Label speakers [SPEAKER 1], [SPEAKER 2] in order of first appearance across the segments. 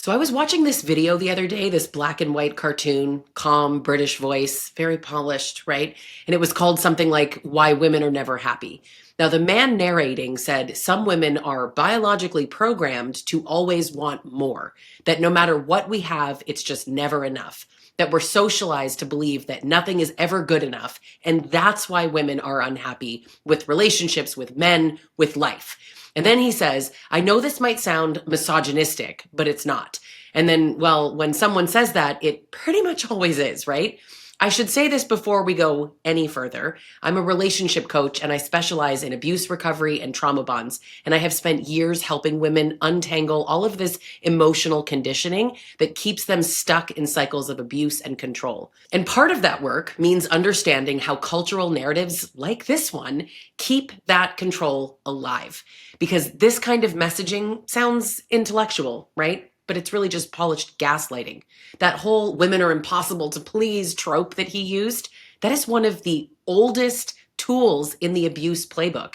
[SPEAKER 1] So I was watching this video the other day, this black and white cartoon, calm British voice, very polished, right? And it was called something like Why Women Are Never Happy. Now, the man narrating said some women are biologically programmed to always want more, that no matter what we have, it's just never enough, that we're socialized to believe that nothing is ever good enough. And that's why women are unhappy with relationships, with men, with life. And then he says, I know this might sound misogynistic, but it's not. And then, well, when someone says that, it pretty much always is, right? I should say this before we go any further. I'm a relationship coach and I specialize in abuse recovery and trauma bonds. And I have spent years helping women untangle all of this emotional conditioning that keeps them stuck in cycles of abuse and control. And part of that work means understanding how cultural narratives like this one keep that control alive. Because this kind of messaging sounds intellectual, right? But it's really just polished gaslighting. That whole women are impossible to please trope that he used, that is one of the oldest tools in the abuse playbook.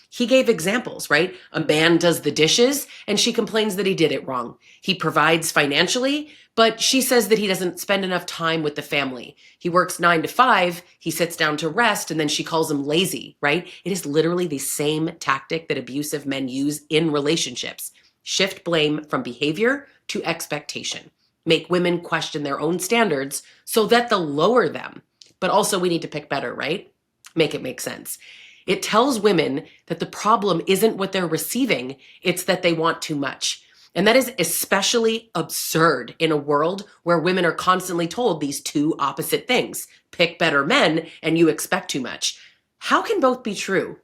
[SPEAKER 1] He gave examples, right? A man does the dishes and she complains that he did it wrong. He provides financially, but she says that he doesn't spend enough time with the family. He works 9 to 5, he sits down to rest, and then she calls him lazy, right? It is literally the same tactic that abusive men use in relationships. Shift blame from behavior to expectation. Make women question their own standards so that they'll lower them. But also we need to pick better, right? Make it make sense. It tells women that the problem isn't what they're receiving, it's that they want too much. And that is especially absurd in a world where women are constantly told these two opposite things. Pick better men and you expect too much. How can both be true?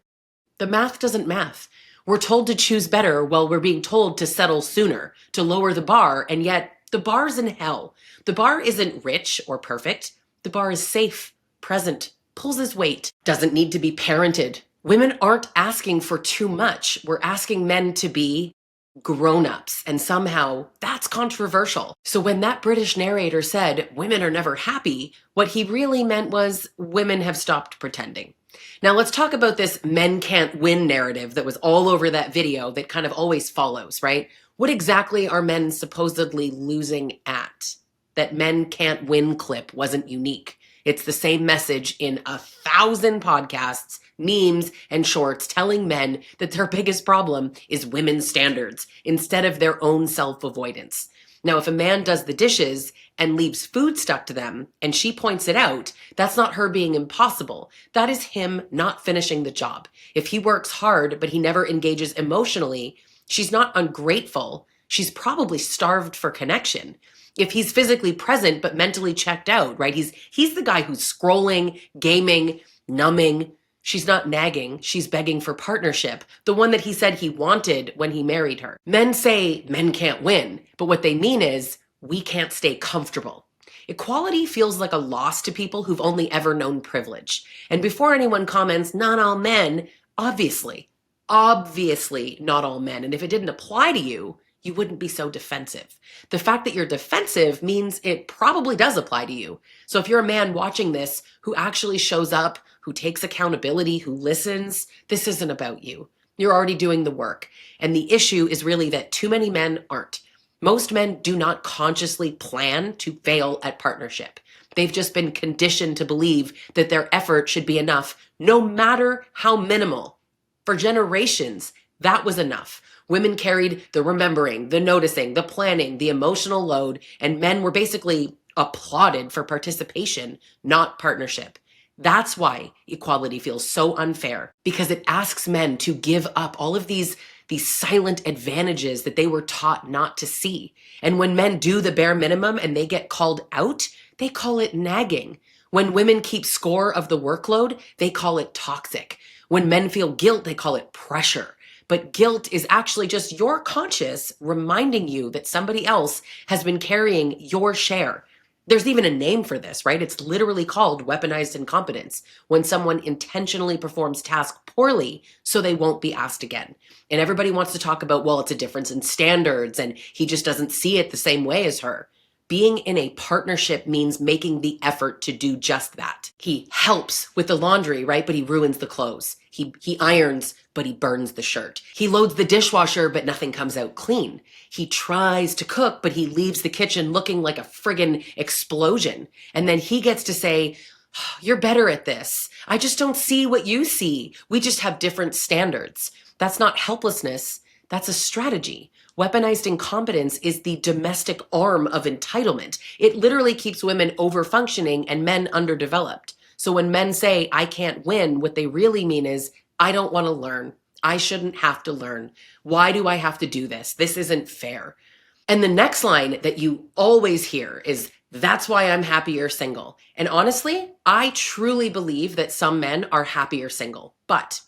[SPEAKER 1] The math doesn't math. We're told to choose better while we're being told to settle sooner, to lower the bar, and yet the bar's in hell. The bar isn't rich or perfect. The bar is safe, present, pulls his weight, doesn't need to be parented. Women aren't asking for too much. We're asking men to be grown-ups, and somehow that's controversial. So when that British narrator said women are never happy, what he really meant was women have stopped pretending. Now let's talk about this men can't win narrative that was all over that video that kind of always follows, right? What exactly are men supposedly losing at? That men can't win clip wasn't unique. It's the same message in 1,000 podcasts, memes, and shorts telling men that their biggest problem is women's standards instead of their own self-avoidance. Now, if a man does the dishes and leaves food stuck to them and she points it out, that's not her being impossible. That is him not finishing the job. If he works hard but he never engages emotionally, she's not ungrateful. She's probably starved for connection. If he's physically present but mentally checked out, right? He's the guy who's scrolling, gaming, numbing. She's not nagging, she's begging for partnership, the one that he said he wanted when he married her. Men say men can't win, but what they mean is we can't stay comfortable. Equality feels like a loss to people who've only ever known privilege. And before anyone comments, not all men, obviously not all men. And if it didn't apply to you, you wouldn't be so defensive. The fact that you're defensive means it probably does apply to you. So if you're a man watching this who actually shows up, who takes accountability, who listens, this isn't about you. You're already doing the work. And the issue is really that too many men aren't. Most men do not consciously plan to fail at partnership. They've just been conditioned to believe that their effort should be enough, no matter how minimal. For generations, that was enough. Women carried the remembering, the noticing, the planning, the emotional load, and men were basically applauded for participation, not partnership. That's why equality feels so unfair, because it asks men to give up all of these silent advantages that they were taught not to see. And when men do the bare minimum and they get called out, they call it nagging. When women keep score of the workload, they call it toxic. When men feel guilt, they call it pressure. But guilt is actually just your conscience reminding you that somebody else has been carrying your share. There's even a name for this, right? It's literally called weaponized incompetence, when someone intentionally performs tasks poorly so they won't be asked again. And everybody wants to talk about, well, it's a difference in standards and he just doesn't see it the same way as her. Being in a partnership means making the effort to do just that. He helps with the laundry, right? But he ruins the clothes. He irons, but he burns the shirt. He loads the dishwasher, but nothing comes out clean. He tries to cook, but he leaves the kitchen looking like a friggin' explosion. And then he gets to say, "Oh, you're better at this. I just don't see what you see. We just have different standards." That's not helplessness. That's a strategy. Weaponized incompetence is the domestic arm of entitlement. It literally keeps women over-functioning and men underdeveloped. So when men say, "I can't win," what they really mean is, "I don't want to learn. I shouldn't have to learn. Why do I have to do this? This isn't fair." And the next line that you always hear is, "That's why I'm happier single." And honestly, I truly believe that some men are happier single. But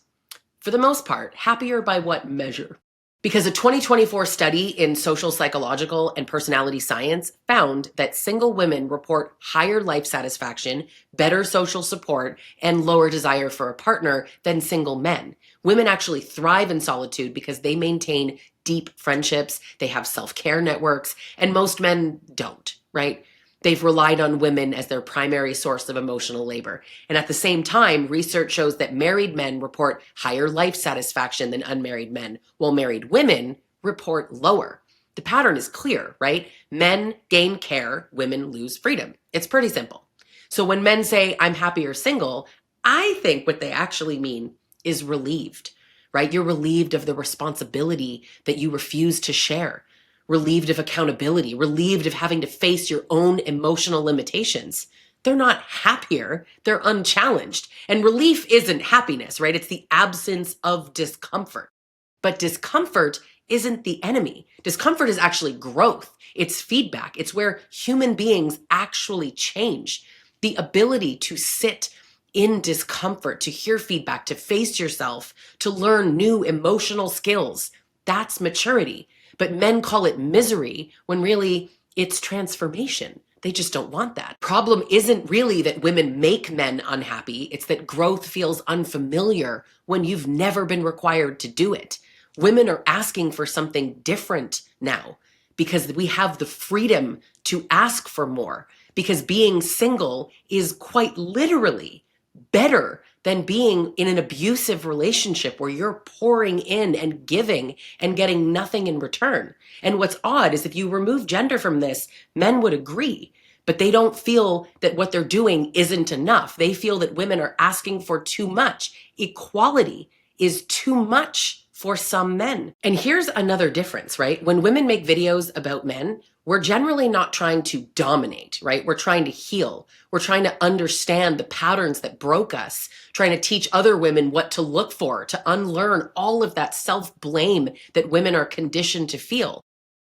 [SPEAKER 1] for the most part, happier by what measure? Because a 2024 study in social psychological and personality science found that single women report higher life satisfaction, better social support, and lower desire for a partner than single men. Women actually thrive in solitude because they maintain deep friendships, they have self-care networks, and most men don't, right? They've relied on women as their primary source of emotional labor. And at the same time, research shows that married men report higher life satisfaction than unmarried men, while married women report lower. The pattern is clear, right? Men gain care, women lose freedom. It's pretty simple. So when men say, "I'm happier single," I think what they actually mean is relieved, right? You're relieved of the responsibility that you refuse to share. Relieved of accountability, relieved of having to face your own emotional limitations. They're not happier, they're unchallenged. And relief isn't happiness, right? It's the absence of discomfort. But discomfort isn't the enemy. Discomfort is actually growth. It's feedback. It's where human beings actually change. The ability to sit in discomfort, to hear feedback, to face yourself, to learn new emotional skills. That's maturity. But men call it misery when really it's transformation. They just don't want that. Problem isn't really that women make men unhappy. It's that growth feels unfamiliar when you've never been required to do it. Women are asking for something different now because we have the freedom to ask for more, because being single is quite literally better than being in an abusive relationship where you're pouring in and giving and getting nothing in return. And what's odd is if you remove gender from this, men would agree, but they don't feel that what they're doing isn't enough. They feel that women are asking for too much. Equality is too much for some men. And here's another difference, right? When women make videos about men, we're generally not trying to dominate, right? We're trying to heal. We're trying to understand the patterns that broke us, trying to teach other women what to look for, to unlearn all of that self-blame that women are conditioned to feel.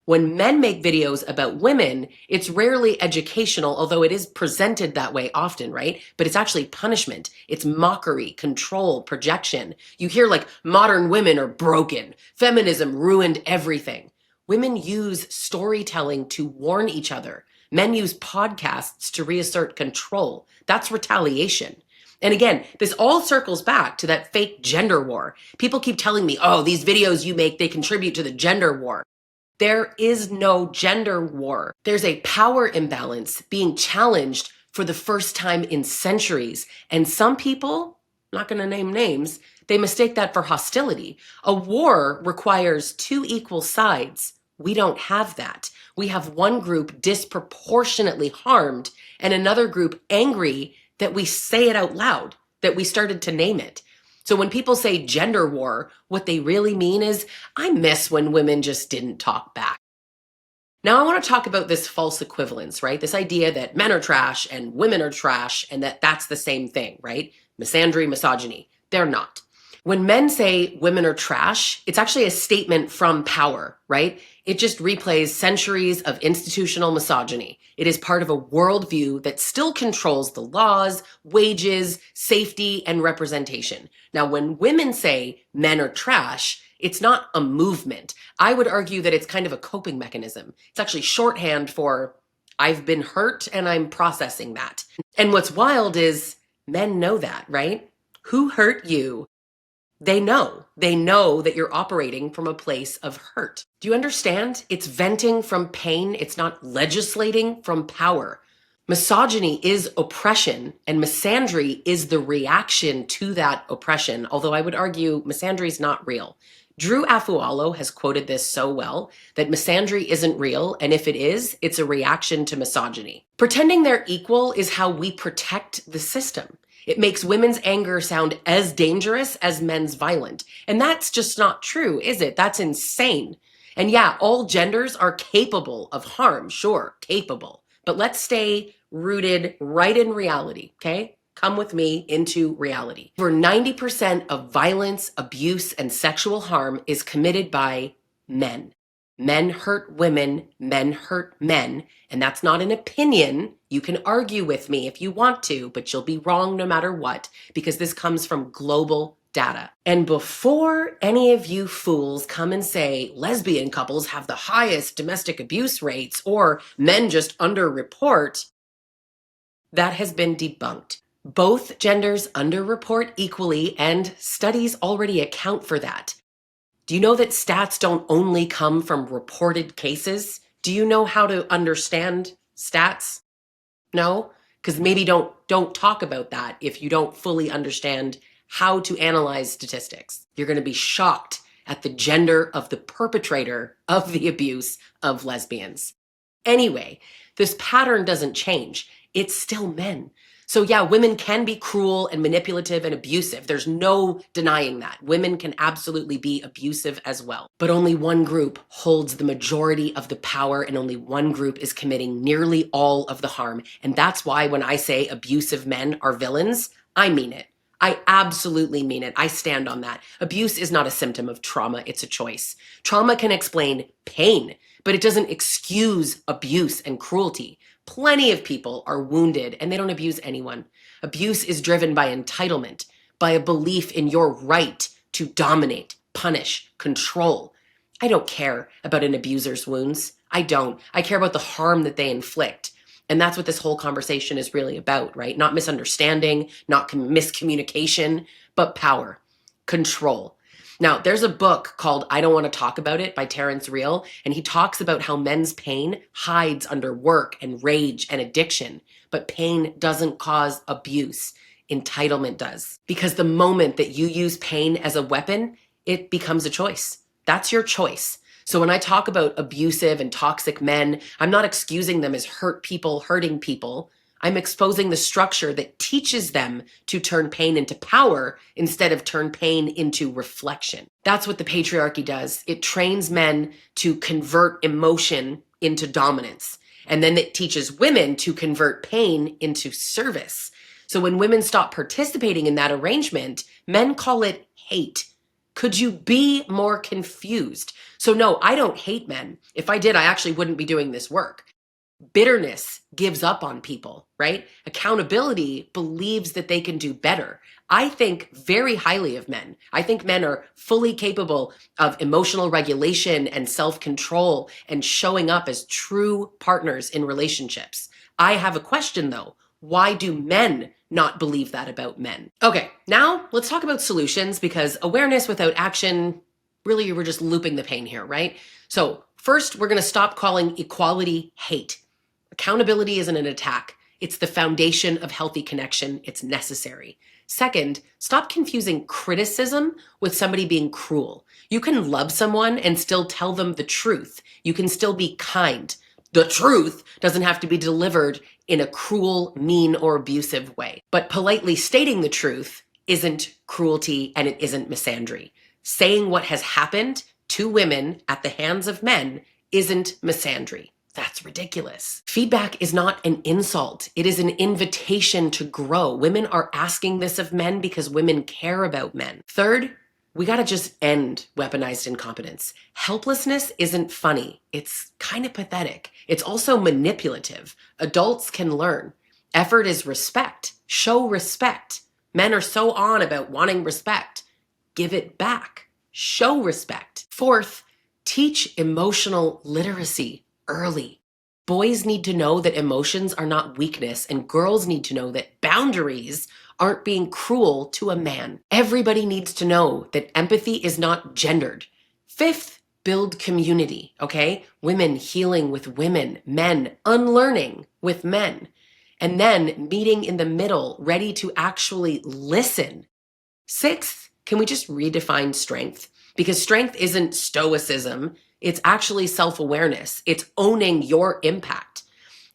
[SPEAKER 1] When men make videos about women, it's rarely educational, although it is presented that way often, right? But it's actually punishment. It's mockery, control, projection. You hear like modern women are broken. Feminism ruined everything. Women use storytelling to warn each other. Men use podcasts to reassert control. That's retaliation. And again, this all circles back to that fake gender war. People keep telling me, "Oh, these videos you make, they contribute to the gender war." There is no gender war. There's a power imbalance being challenged for the first time in centuries. And some people, I'm not going to name names, they mistake that for hostility. A war requires two equal sides. We don't have that. We have one group disproportionately harmed and another group angry that we say it out loud, that we started to name it. So when people say gender war, what they really mean is, I miss when women just didn't talk back. Now I want to talk about this false equivalence, right? This idea that men are trash and women are trash and that that's the same thing, right? Misandry, misogyny. They're not. When men say women are trash, it's actually a statement from power, right? It just replays centuries of institutional misogyny. It is part of a worldview that still controls the laws, wages, safety, and representation. Now, when women say men are trash, it's not a movement. I would argue that it's kind of a coping mechanism. It's actually shorthand for I've been hurt and I'm processing that. And what's wild is men know that, right? Who hurt you? They know that you're operating from a place of hurt. Do you understand? It's venting from pain. It's not legislating from power. Misogyny is oppression, and misandry is the reaction to that oppression. Although I would argue misandry is not real. Drew Afualo has quoted this so well that misandry isn't real, and if it is, it's a reaction to misogyny. Pretending they're equal is how we protect the system. It makes women's anger sound as dangerous as men's violent. And that's just not true, is it? That's insane. And yeah, all genders are capable of harm, sure, capable. But let's stay rooted right in reality, okay? Come with me into reality. Over 90% of violence, abuse, and sexual harm is committed by men. Men hurt women, men hurt men, and that's not an opinion. You can argue with me if you want to, but you'll be wrong no matter what, because this comes from global data. And before any of you fools come and say lesbian couples have the highest domestic abuse rates or men just underreport, that has been debunked. Both genders underreport equally, and studies already account for that. Do you know that stats don't only come from reported cases? Do you know how to understand stats? No? Because maybe don't talk about that if you don't fully understand how to analyze statistics. You're going to be shocked at the gender of the perpetrator of the abuse of lesbians. Anyway, this pattern doesn't change. It's still men. So yeah, women can be cruel and manipulative and abusive. There's no denying that. Women can absolutely be abusive as well. But only one group holds the majority of the power, and only one group is committing nearly all of the harm. And that's why when I say abusive men are villains, I mean it. I absolutely mean it. I stand on that. Abuse is not a symptom of trauma. It's a choice. Trauma can explain pain, but it doesn't excuse abuse and cruelty. Plenty of people are wounded and they don't abuse anyone. Abuse is driven by entitlement, by a belief in your right to dominate, punish, control. I don't care about an abuser's wounds. I don't. I care about the harm that they inflict. And that's what this whole conversation is really about, right? Not misunderstanding, not miscommunication, but power, control. Now, there's a book called I Don't Want to Talk About It by Terrence Real, and he talks about how men's pain hides under work and rage and addiction, but pain doesn't cause abuse. Entitlement does. Because the moment that you use pain as a weapon, it becomes a choice. That's your choice. So when I talk about abusive and toxic men, I'm not excusing them as hurt people hurting people. I'm exposing the structure that teaches them to turn pain into power instead of turn pain into reflection. That's what the patriarchy does. It trains men to convert emotion into dominance. And then it teaches women to convert pain into service. So when women stop participating in that arrangement, men call it hate. Could you be more confused? So no, I don't hate men. If I did, I actually wouldn't be doing this work. Bitterness gives up on people, right? Accountability believes that they can do better. I think very highly of men. I think men are fully capable of emotional regulation and self-control and showing up as true partners in relationships. I have a question though. Why do men not believe that about men? Okay, now let's talk about solutions, because awareness without action, really we're just looping the pain here, right? So first, we're going to stop calling equality hate. Accountability isn't an attack. It's the foundation of healthy connection. It's necessary. Second, stop confusing criticism with somebody being cruel. You can love someone and still tell them the truth. You can still be kind. The truth doesn't have to be delivered in a cruel, mean, or abusive way. But politely stating the truth isn't cruelty and it isn't misandry. Saying what has happened to women at the hands of men isn't misandry. That's ridiculous. Feedback is not an insult. It is an invitation to grow. Women are asking this of men because women care about men. Third, we gotta just end weaponized incompetence. Helplessness isn't funny. It's kind of pathetic. It's also manipulative. Adults can learn. Effort is respect. Show respect. Men are so on about wanting respect. Give it back. Show respect. Fourth, teach emotional literacy early. Boys need to know that emotions are not weakness, and girls need to know that boundaries aren't being cruel to a man. Everybody needs to know that empathy is not gendered. Fifth, build community, okay? Women healing with women, men unlearning with men, and then meeting in the middle, ready to actually listen. Sixth, can we just redefine strength? Because strength isn't stoicism, it's actually self-awareness. It's owning your impact.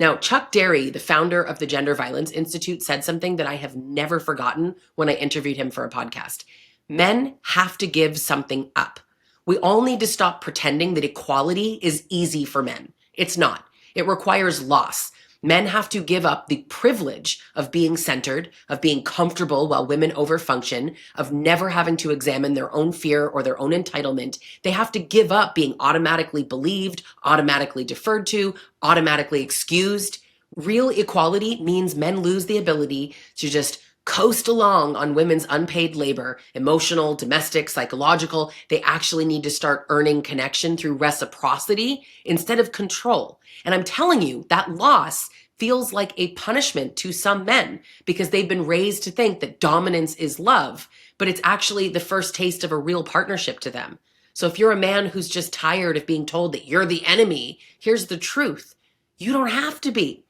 [SPEAKER 1] Now, Chuck Derry, the founder of the Gender Violence Institute, said something that I have never forgotten when I interviewed him for a podcast. Men have to give something up. We all need to stop pretending that equality is easy for men. It's not. It requires loss. Men have to give up the privilege of being centered, of being comfortable while women overfunction, of never having to examine their own fear or their own entitlement. They have to give up being automatically believed, automatically deferred to, automatically excused. Real equality means men lose the ability to just coast along on women's unpaid labor, emotional, domestic, psychological. They actually need to start earning connection through reciprocity instead of control. And I'm telling you, that loss feels like a punishment to some men because they've been raised to think that dominance is love, but it's actually the first taste of a real partnership to them. So if you're a man who's just tired of being told that you're the enemy, here's the truth. You don't have to be.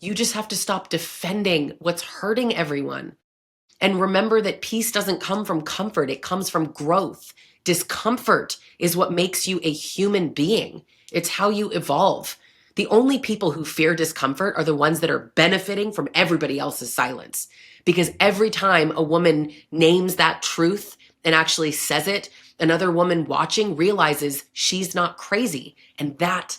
[SPEAKER 1] You just have to stop defending what's hurting everyone. And remember that peace doesn't come from comfort, it comes from growth. Discomfort is what makes you a human being. It's how you evolve. The only people who fear discomfort are the ones that are benefiting from everybody else's silence. Because every time a woman names that truth and actually says it, another woman watching realizes she's not crazy. And that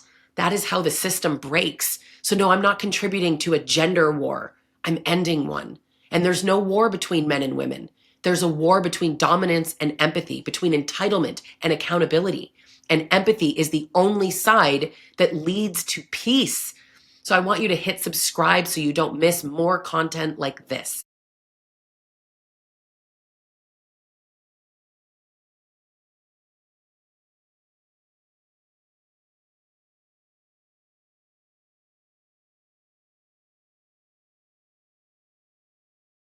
[SPEAKER 1] is how the system breaks. So no, I'm not contributing to a gender war. I'm ending one. And there's no war between men and women. There's a war between dominance and empathy, between entitlement and accountability. And empathy is the only side that leads to peace. So I want you to hit subscribe so you don't miss more content like this.